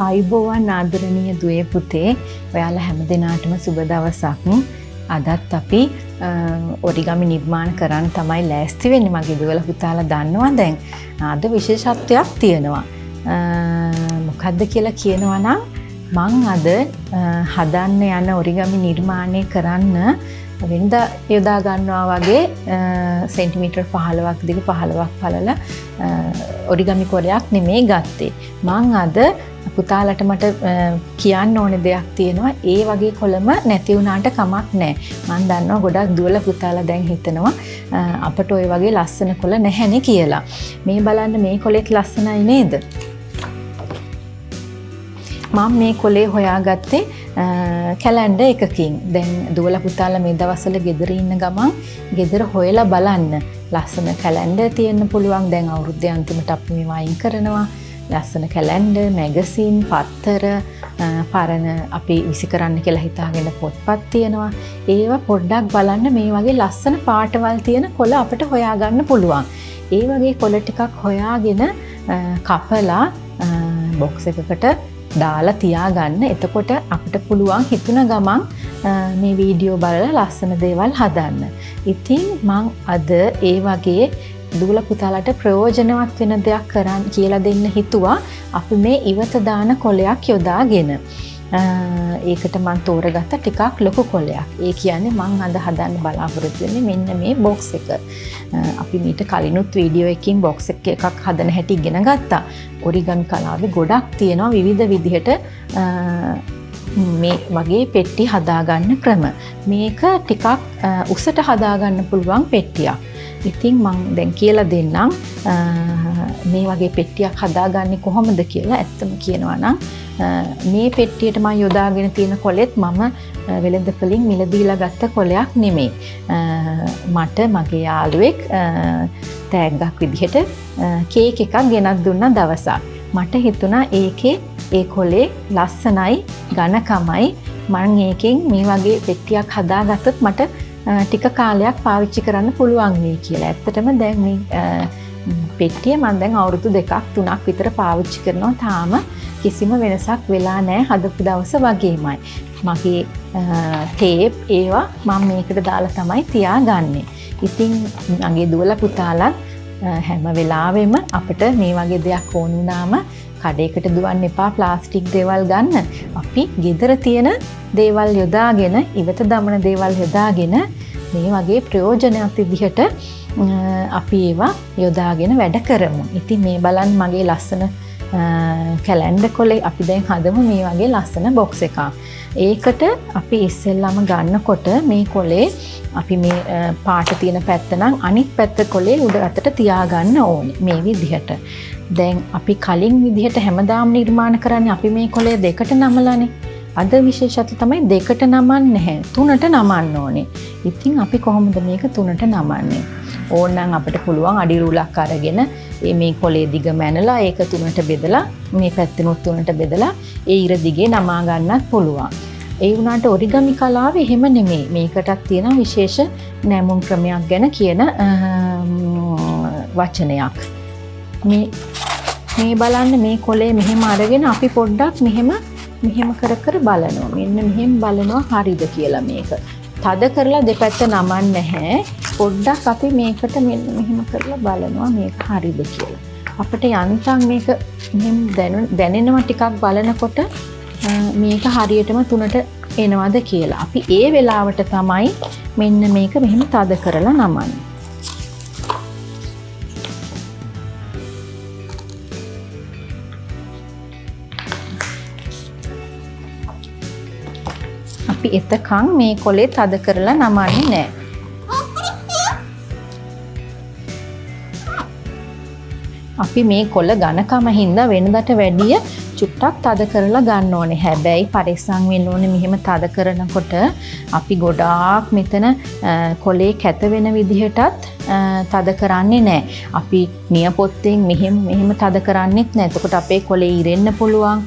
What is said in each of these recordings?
ආයුබෝවන් ආදරණීය දුවේ පුතේ ඔයාලා හැමදෙනාටම සුබ දවසක්. අදත් අපි ඔරිගමි නිර්මාණ කරන්න තමයි ලෑස්ති වෙන්නේ. මගේ දුවලා පුතාලා දන්නවා දැන් අද විශේෂත්වයක් තියෙනවා. මොකද්ද කියලා කියනවා නම් මං අද හදන්න යන ඔරිගමි නිර්මාණය කරන්න වෙනදා යොදා ගන්නවා වගේ සෙන්ටිමීටර් 15ක් දිග 15ක් පළල ඔරිගමි කොලයක් නෙමෙයි ගත්තේ. මං අද පුතාලට මට කියන්න ඕනේ දෙයක් තියෙනවා. ඒ වගේ කොළම නැති වුණාට කමක් නැහැ. මම දන්නවා ගොඩක් දුවලා පුතාලා දැන් හිතනවා අපට ওই වගේ ලස්සන කොළ නැහැනේ කියලා. මේ බලන්න මේ කොළෙත් ලස්සනයි නේද? මම මේ කොළේ හොයාගත්තේ කැලෙන්ඩර් එකකින්. දැන් දුවලා පුතාලා මේ දවස්වල ගෙදර ඉන්න ගමන් ගෙදර හොයලා බලන්න. ලස්සන කැලෙන්ඩර් තියෙන්න පුළුවන්. දැන් අවුරුද්දේ අන්තිමට අපි මේවා අයින් කරනවා. ලස්සන කැලෙන්ඩර්, මැගසින්, පත්තර, පරණ අපි විසි කරන්න කියලා හිතාගෙන පොත්පත් තියෙනවා. ඒවා පොඩ්ඩක් බලන්න මේ වගේ ලස්සන පාටවල් තියෙන කොළ අපිට හොයාගන්න පුළුවන්. ඒ වගේ කොළ ටිකක් හොයාගෙන කපලා බොක්ස් එකකට දාලා තියාගන්න. එතකොට අපිට පුළුවන් හිතුන ගමන් මේ වීඩියෝ බලලා ලස්සන දේවල් හදන්න. ඉතින් මං අද ඒ වගේ දුවලා පුතාලට ප්‍රයෝජනවත් වෙන දෙයක් කරන්න කියලා දෙන්න හිතුවා. අපි මේ ඉවත දාන කොලයක් යොදාගෙන. ඒකට මම තෝරගත්ත ටිකක් ලොකු කොලයක්. ඒ කියන්නේ මම අද හදන්න බලාපොරොත්තු වෙන්නේ මෙන්න මේ බොක්ස් එක. අපි මීට කලිනුත් වීඩියෝ එකකින් බොක්ස් එකක් හදන හැටි ඉගෙන ගත්තා. ඔරිගමි කලාවේ ගොඩක් තියෙනවා විවිධ විදිහට මේ වගේ පෙට්ටි හදාගන්න ක්‍රම. මේක ටිකක් උසට හදාගන්න පුළුවන් පෙට්ටියක්. ඉතින් මම දැන් කියලා දෙන්නම් මේ වගේ පෙට්ටියක් හදාගන්නේ කොහොමද කියලා. ඇත්තම කියනවා නම් මේ පෙට්ටියට මම යොදාගෙන තියෙන කොලෙත් මම වෙළඳපොලින් මිලදීලා ගත්ත කොලයක් නෙමෙයි. මට මගේ යාළුවෙක් තෑග්ගක් විදිහට කේක් එකක් ගෙනත් දුන්න දවසක්. මට හිතුණා ඒකේ ඒ කොලේ ලස්සනයි ඝනකමයි මම ඒකෙන් මේ වගේ පෙට්ටියක් හදාගත්තොත් මට ටික කාලයක් පාවිච්චි කරන්න පුළුවන් වෙයි කියලා. ඇත්තටම දැන් මේ පෙට්ටිය මම දැන් අවුරුදු 2ක් 3ක් විතර පාවිච්චි කරනවා. තාම කිසිම වෙනසක් වෙලා නැහැ හදපු දවස වගේමයි. මගේ ටේප් ඒවා මම මේකට දාලා තමයි තියාගන්නේ. ඉතින් මගේ දුවලා පුතාලා හැම වෙලාවෙම අපිට මේ වගේ දෙයක් ඕන වුණාම කඩේකට දුවන්න එපා ප්ලාස්ටික් දේවල් ගන්න. අපි ගෙදර තියෙන දේවල් යොදාගෙන ඉවත දමන දේවල් යොදාගෙන මේ වගේ ප්‍රයෝජනයක් විදිහට අපි ඒවා යොදාගෙන වැඩ කරමු. ඉතින් මේ බලන්න මගේ ලස්සන කැලෙන්ඩර් කොලේ අපි දැන් හදමු මේ වගේ ලස්සන බොක්ස් එකක්. ඒකට අපි ඉස්සෙල්ලාම ගන්නකොට මේ කොලේ අපි මේ පාට තියෙන පැත්ත නම් අනිත් පැත්ත කොලේ උඩ අතට තියාගන්න ඕනේ මේ විදිහට. දැන් අපි කලින් විදිහට හැමදාම නිර්මාණ කරන්නේ අපි මේ කොලේ දෙකට නමලානේ. අද විශේෂත්වය තමයි දෙකට නමන්නේ නැහැ. තුනට නමන්න ඕනේ. ඉතින් අපි කොහොමද මේක තුනට නමන්නේ? ඕනනම් අපිට පුළුවන් අඩි රූලක් අරගෙන මේ කොලේ දිග මැනලා ඒක තුනට බෙදලා මේ පැත්තෙනුත් තුනට බෙදලා ඒ ඉර දිගේ නමා ගන්නත් පුළුවන්. ඒ වුණාට ඔරිගමි කලාවේ එහෙම නෙමෙයි. මේකටත් තියෙන විශේෂ නැමුම් ක්‍රමයක් ගැන කියන වචනයක්. මේ බලන්න මේ කොලේ මෙහෙම අරගෙන අපි පොඩ්ඩක් මෙහෙම කර කර බලනවා. මෙන්න මෙහෙම බලනවා හරිද කියලා මේක. තද කරලා දෙපැත්ත නමන්නේ නැහැ. පොඩ්ඩක් අපි මේකට මෙන්න මෙහෙම කරලා බලනවා මේක හරිද කියලා. අපිට යන්තම් මේක මෙහෙම දැනෙනවා ටිකක් බලනකොට මේක හරියටම තුනට එනවද කියලා. අපි ඒ වෙලාවට තමයි මෙන්න මේක මෙහෙම තද කරලා නමන්නේ. අපි එතකන් මේ කොලේ තද කරලා නමන්නේ නැහැ. අපි මේ කොළ ඝනකම හින්දා වෙනදට වැඩිය චුට්ටක් තද කරලා ගන්න ඕනේ. හැබැයි පරිස්සම් වෙන්න ඕනේ මෙහෙම තද කරනකොට අපි ගොඩාක් මෙතන කොලේ කැත වෙන විදිහටත් තද කරන්නේ නැහැ. අපි නියපොත්තෙන් මෙහෙම තද කරන්නේත් නැහැ. එතකොට අපේ කොලේ ඉරෙන්න පුළුවන්,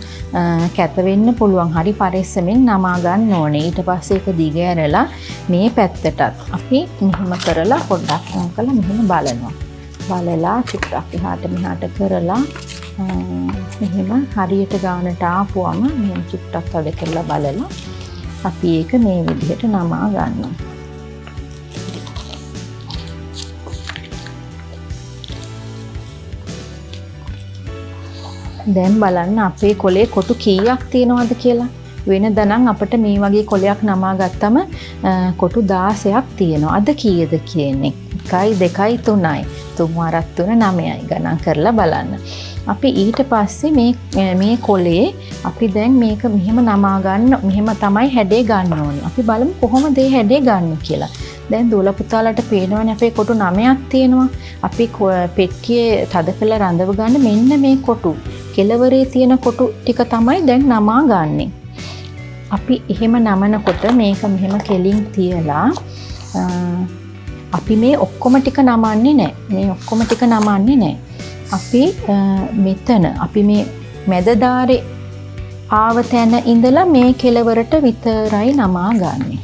කැත වෙන්න පුළුවන්. හරි පරිස්සමෙන් නමා ගන්න ඕනේ. ඊට පස්සේ ඒක දිග ඇරලා මේ පැත්තටත් අපි මෙහෙම කරලා පොඩ්ඩක් කළා මෙහෙම බලනවා. බලලා චුට්ටක් එහාට මෙහාට කරලා මෙහෙම හරියට ගානට ආපුවම මෙහෙම චුට්ටක් තද කරලා බලලා අපි ඒක මේ විදිහට නමා ගන්නවා. දැන් බලන්න අපේ කොලේ කොටු කීයක් තියෙනවද කියලා. වෙනදා නම් අපිට මේ වගේ කොලයක් නමා ගත්තම කොටු 16ක් තියෙනවා. අද කීයද කියන්නේ? 1 2 3යි. 3 4 9යි ගණන් කරලා බලන්න. අපි ඊට පස්සේ මේ කොලේ අපි දැන් මේක මෙහෙම නමා ගන්න මෙහෙම තමයි හැඩේ ගන්න ඕනේ. අපි බලමු කොහොමද මේ හැඩේ ගන්න කියලා. දැන් දූල පුතාලට පේනවනේ අපේ කොටු 9ක් තියෙනවා. අපි පෙට්ටියේ තද කරලා රඳව ගන්න මෙන්න මේ කොටු. කෙළවරේ තියෙන කොටු ටික තමයි දැන් නමා ගන්නෙ. අපි එහෙම නමනකොට මේක මෙහෙම කෙලින් තියලා අපි මේ ඔක්කොම ටික නමන්නේ නැහැ. මේ ඔක්කොම ටික නමන්නේ නැහැ. අපි මෙතන අපි මේ මැද දාරේ ආව තැන ඉඳලා මේ කෙළවරට විතරයි නමා ගන්නෙ.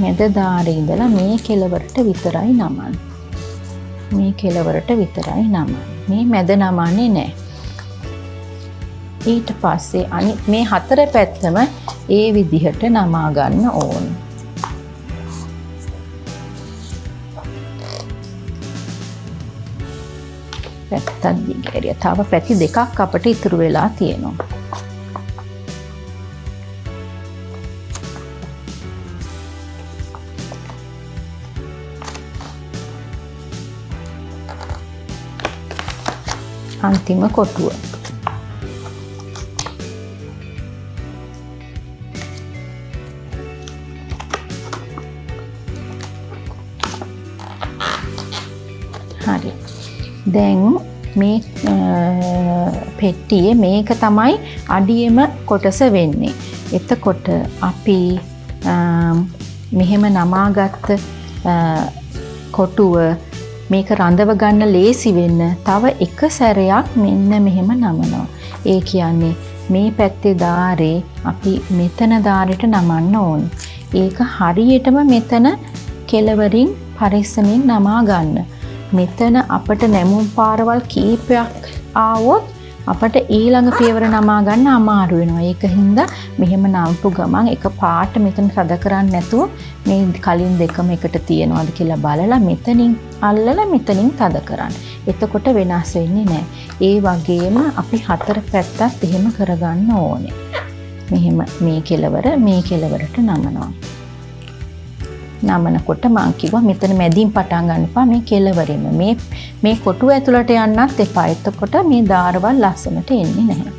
මැද දාරේ ඉඳලා මේ කෙළවරට විතරයි නමන්නේ. මේ කෙළවරට විතරයි නමන්නේ. මේ මැද නමන්නේ නැහැ. ඊට පස්සේ අනිත් මේ හතර පැත්තම ඒ විදිහට නමා ගන්න ඕන. පැත්තක් දිගහැරිය. තව පැති දෙකක් අපිට ඉතුරු වෙලා තියෙනවා. අන්තිම කොටුව. හරි. දැන් මේ පෙට්ටියේ මේක තමයි අඩියම කොටස වෙන්නේ. එතකොට අපි මෙහෙම නමාගත්ත කොටුව මේක රඳව ගන්න ලේසි වෙන්න තව එක සැරයක් මෙන්න මෙහෙම නමනවා. ඒ කියන්නේ මේ පැත්තේ දාරේ අපි මෙතන දාරෙට නමන්න ඕන. ඒක හරියටම මෙතන කෙළවරින් පරිස්සමින් නමා ගන්න. මෙතන අපට නැමුම් පාරවල් කීපයක් ආවොත් අපට ඊළඟ පියවර නමා ගන්න අමාරු වෙනවා. ඒක හින්දා මෙහෙම නම්පු ගමන් එක පාට මෙතන සද කරන්නේ නැතුව මේ කලින් දෙකම එකට තියනවාද කියලා බලලා මෙතනින් අල්ලලා මෙතනින් තද කරන්න. එතකොට වෙනස් වෙන්නේ නැහැ. ඒ වගේම අපි හතර පැත්තත් එහෙම කරගන්න ඕනේ. මෙහෙම මේ කෙළවරට නමනවා. නමනකොට මං කිව්වා මෙතන මැදින් පටන් ගන්න එපා මේ කෙළවරෙම මේ කොටුව ඇතුළට යන්නත් එපා. එතකොට මේ දාරවල් ලස්සනට එන්නේ නැහැ.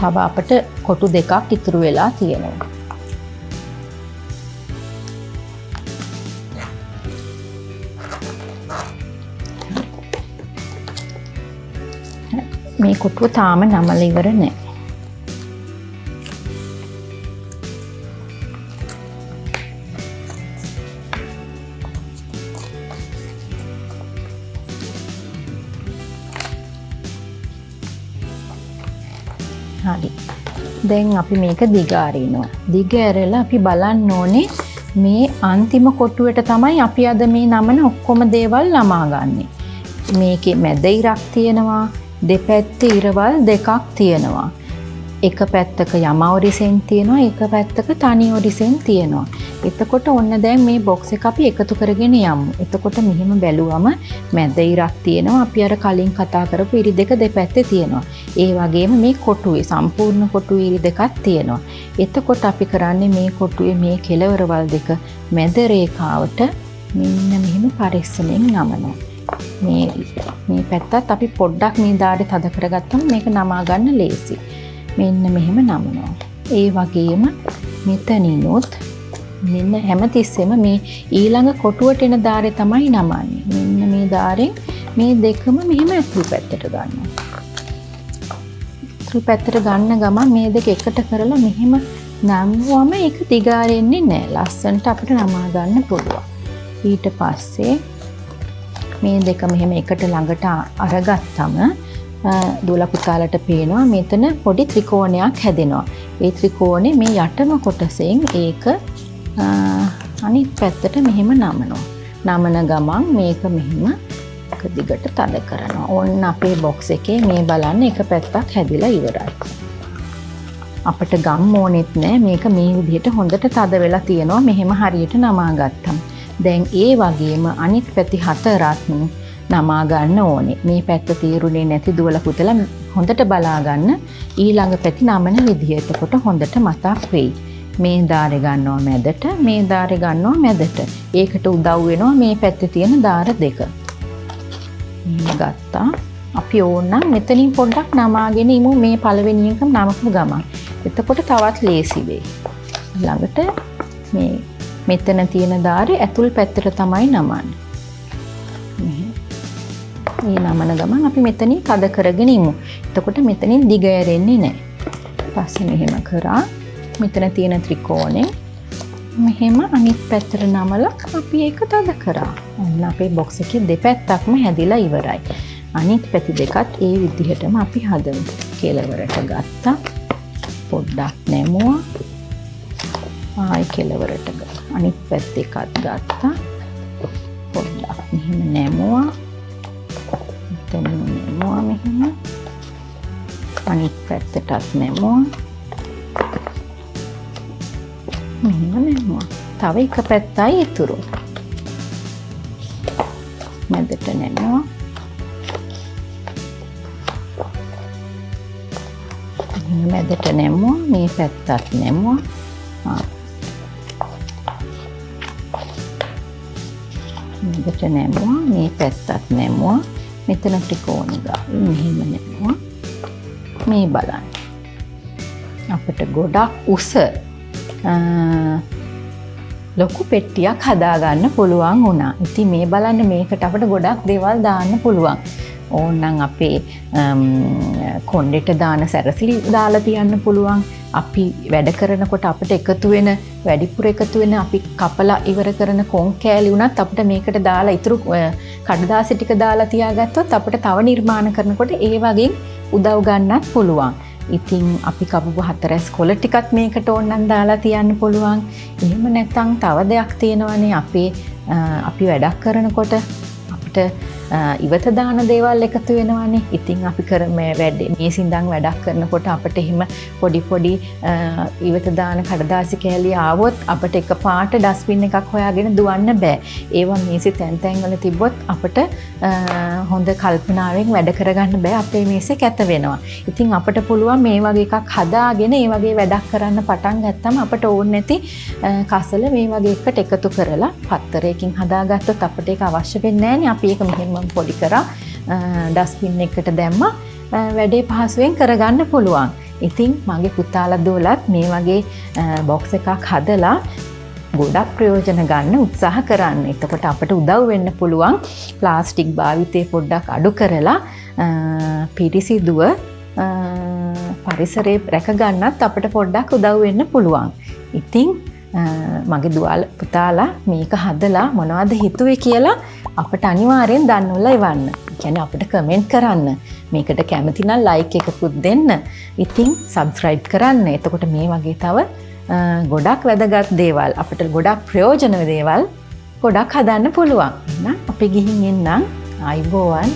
තව අපිට කොටු දෙකක් ඉතුරු වෙලා තියෙනවා. මේ කොටුව තාම නමලා ඉවර නැහැ. හරි. දැන් අපි මේක දිග අරිනවා. දිග ඇරලා අපි බලන්න ඕනේ මේ අන්තිම කොටුවට තමයි අපි අද මේ නමන ඔක්කොම දේවල් නමා ගන්නෙ. මේකේ මැද ඉරක් තියෙනවා. දෙපැත්තේ ඉරවල් දෙකක් තියෙනවා. එක පැත්තක යම ඔරිසෙන් තියෙනවා, එක පැත්තක තනි ඔරිසෙන් තියෙනවා. එතකොට ඔන්න දැන් මේ බොක්ස් එක අපි එකතු කරගෙන යමු. එතකොට මෙහෙම බැලුවම මැද ඉරක් තියෙනවා. අපි අර කලින් කතා කරපු ඉරි දෙක දෙපැත්තේ තියෙනවා. ඒ වගේම මේ කොටුවේ සම්පූර්ණ කොටුවේ ඉරි දෙකක් තියෙනවා. එතකොට අපි කරන්නේ මේ කොටුවේ මේ කෙළවරවල් දෙක මැද රේඛාවට මෙන්න මෙහෙම පරිස්සමෙන් නමනවා. මේ පැත්තත් අපි පොඩ්ඩක් මේ දාඩේ තද කරගත්තම මේක නමා ගන්න ලේසි. මෙන්න මෙහෙම නමනවා. ඒ වගේම මෙතනිනුත් මෙන්න හැමතිස්සෙම මේ ඊළඟ කොටුවට එන දාරේ තමයි නමන්නේ. මෙන්න මේ දාරෙන් මේ දෙකම මෙහෙම ඇතුළු පැත්තට ගන්නවා. ඇතුළු පැත්තට ගන්න ගමන් මේ දෙක එකට කරලා මෙහෙම නම්වුවම ඒක දිගාරෙන්නේ නැහැ. ලස්සනට අපිට නමා ගන්න පුළුවන්. ඊට පස්සේ මේ දෙක මෙහෙම එකට ළඟට අරගත්තම දුවලා පුතාලට පේනවා මෙතන පොඩි ත්‍රිකෝණයක් හැදෙනවා. ඒ ත්‍රිකෝණේ මේ යටම කොටසෙන් ඒක අනිත් පැත්තට මෙහෙම නමනවා. නමන ගමන් මේක මෙහෙම එක දිගට තද කරනවා. ඕන්න අපේ බොක්ස් එකේ මේ බලන්න එක පැත්තක් හැදිලා ඉවරයි. අපිට ගම් ඕනෙත් නෑ. මේක මේ විදිහට හොඳට තද වෙලා තියෙනවා. මෙහෙම හරියට නමා ගත්තම්. දැන් ඒ වගේම අනිත් පැති හතරත් නමා ගන්න ඕනේ. මේ පැත්ත තීරුනේ නැති දුවලා පුතලා හොඳට බලා ගන්න ඊළඟ පැති නමන විදිහ. එතකොට හොඳට මතක් වෙයි. මේ දාරේ ගන්නවා මැදට, මේ දාරේ ගන්නවා මැදට. ඒකට උදව් වෙනවා මේ පැත්තේ තියෙන දාර දෙක. මෙහෙම ගත්තා. අපි ඕනනම් මෙතනින් පොඩ්ඩක් නමාගෙන ඉමු මේ පළවෙනි එක නමපු ගමන්. එතකොට තවත් ලේසි වෙයි. ළඟට මේ මෙතන තියෙන දාරේ ඇතුල් පැත්තට තමයි නමන්නේ. මේ නමන ගමන් අපි මෙතනින් තද කරගෙන ඉමු. එතකොට මෙතනින් දිග ඇරෙන්නේ නැහැ. පස්සේ මෙහෙම කරා මෙතන තියෙන ත්‍රිකෝණේ මෙහෙම අනිත් පැත්තට නමලා අපි ඒක තද කරා. ඔන්න අපේ බොක්ස් එකේ දෙපැත්තක්ම හැදිලා ඉවරයි. අනිත් පැති දෙකත් ඒ විදිහටම අපි හදමු. කෙලවරට ගත්තා. පොඩ්ඩක් නැමුවා. ආයි කෙලවරට ගත්තා. අනිත් පැත්ත එකත් ගත්තා. පොඩ්ඩක් මෙහෙම නැමුවා. මෙතන නැමුවා මෙහෙම. අනිත් පැත්තටත් නැමුවා. මෙහෙම නැමුවා. තව එක පැත්තයි ඉතුරු. මැදට නැමුවා. මැදට නැමුවා. මේ පැත්තත් නැමුවා. මැදට නැමුවා. මේ පැත්තත් නැමුවා. මෙතන ත්‍රිකෝණ ගාව මෙහෙම නැමුවා. මේ බලන්න. අපිට ගොඩක් උස ලොකු පෙට්ටියක් හදාගන්න පුළුවන් වුණා. ඉතින් මේ බලන්න මේකට අපිට ගොඩක් දේවල් දාන්න පුළුවන්. ඕනනම් අපේ කොණ්ඩෙට දාන සැරසිලි දාලා තියන්න පුළුවන්. අපි වැඩ කරනකොට අපිට එකතු වෙන වැඩිපුර එකතු වෙන අපි කපලා ඉවර කරන කොන් කෑලි වුණත් අපිට මේකට දාලා ඉතුරු කඩදාසි ටික දාලා තියාගත්තොත් අපිට තව නිර්මාණ කරනකොට ඒ වගේ උදව් ගන්නත් පුළුවන්. ඉතින් අපි කපපු හතරැස් කොළ ටිකත් මේකට ඕනනම් දාලා තියන්න පුළුවන්. එහෙම නැත්නම් තව දෙයක් තියෙනවානේ අපි වැඩක් කරනකොට අපිට ඉවත දාන දේවල් එකතු වෙනවානේ. ඉතින් අපි මේ සින්දන් වැඩක් කරනකොට අපිට එහෙම පොඩි ඉවත දාන කඩදාසි කෑලි ආවොත් අපිට එකපාරට ඩස්බින් එකක් හොයාගෙන දුවන්න බෑ. ඒවා මේසෙ තැන් වල තිබ්බොත් අපිට හොඳ කල්පනාවෙන් වැඩ කරගන්න බෑ. අපේ මේසෙ කැත වෙනවා. ඉතින් අපිට පුළුවන් මේ වගේ එකක් හදාගෙන ඒ වගේ වැඩක් කරන්න පටන් ගත්තම අපිට ඕනේ නැති කසල මේ වගේ එකට එකතු කරලා පත්තරයකින් හදාගත්තොත් අපිට ඒක අවශ්‍ය වෙන්නේ නැහැනේ. අපි ඒක මෙහෙම පොඩි කරා ඩස්බින් එකට දැම්මා වැඩේ පහසුවෙන් කරගන්න පුළුවන්. ඉතින් මගේ පුතාලා දෝලත් මේ වගේ බොක්ස් එකක් හදලා ගොඩක් ප්‍රයෝජන ගන්න උත්සාහ කරන්න. එතකොට අපට උදව් වෙන්න පුළුවන් ප්ලාස්ටික් භාවිතය පොඩ්ඩක් අඩු කරලා පිරිසිදුව පරිසරය රැක ගන්නත් අපට පොඩ්ඩක් උදව් වෙන්න පුළුවන්. ඉතින් මගේ පුතාලා මේක හදලා මොනවද හිතුවේ කියලා අපට අනිවාර්යෙන් දන්වලා එවන්න. කියන්නේ අපිට කමෙන්ට් කරන්න. මේකට කැමති නම් ලයික් එකකුත් දෙන්න. ඉතින් සබ්ස්ක්‍රයිබ් කරන්න. එතකොට මේ වගේ තව ගොඩක් වැදගත් දේවල් අපිට ගොඩක් ප්‍රයෝජන දේවල් ගොඩක් හදන්න පුළුවන්. එහෙනම් අපි ගිහින් එන්නම්. ආයිබෝවන්.